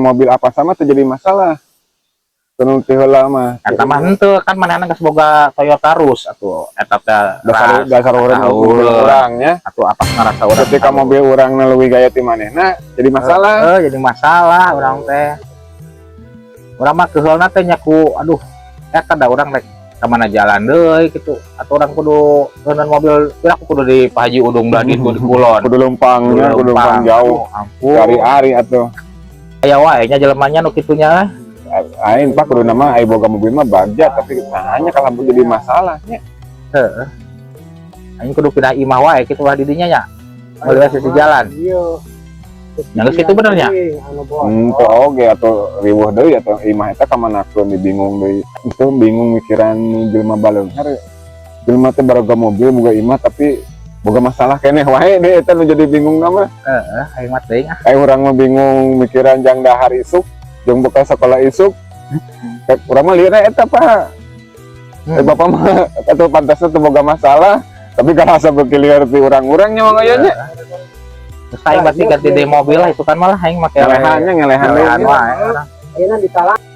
mobil apa sama terjadi masalah. Penuh heula mah. Eta mah henteu kan manehna geus boga Toyota Rus atuh eta teh Dasar orangnya atuh apa ngarasa urang ketika mobil orang leuwih gaya ti manehna jadi masalah. jadi masalah urang teh. Urang mah keheulna teh nya ku aduh eta da urang rek ka mana jalan deui kitu atuh urang kudu ngeunaan mobil kira kudu di Pak Haji Udung Bladin di Kulon. Kudu lumpang jauh. Ampun. Hari-hari atuh. Aya wae nya jelemanya nu kitunya. Aing pak kudu nama aing boga mobil mah bagja tapi hanya kalau jadi masalahnya. Heeh. Aing kudu pindah imah wae kitu lah di dinya nya. Meureun sisi jalan. Iya. Yang kitu bener nya. Teu oge atuh riweuh deui atuh imah eta ka manakeun bingung deui. Itu bingung mikiran jelema baleunghar. Jelema teh baroga mobil boga imah tapi boga masalah keneh wae deui eta nu jadi bingung nama. Heeh, aing mah teuing ah. Aing urang mah bingung mikiran jang dahar isuk. Jeung bekal sekolah isuk urang mah lihatna eta Pak. Bapak mah atuh pantasna teu boga masalah tapi karasa beuki lieur ti urang-urangnya mah aya nya. Terus aing berarti ganti di mobil lah itu kan malah aing make Ngelehan wae. Ayeuna ditala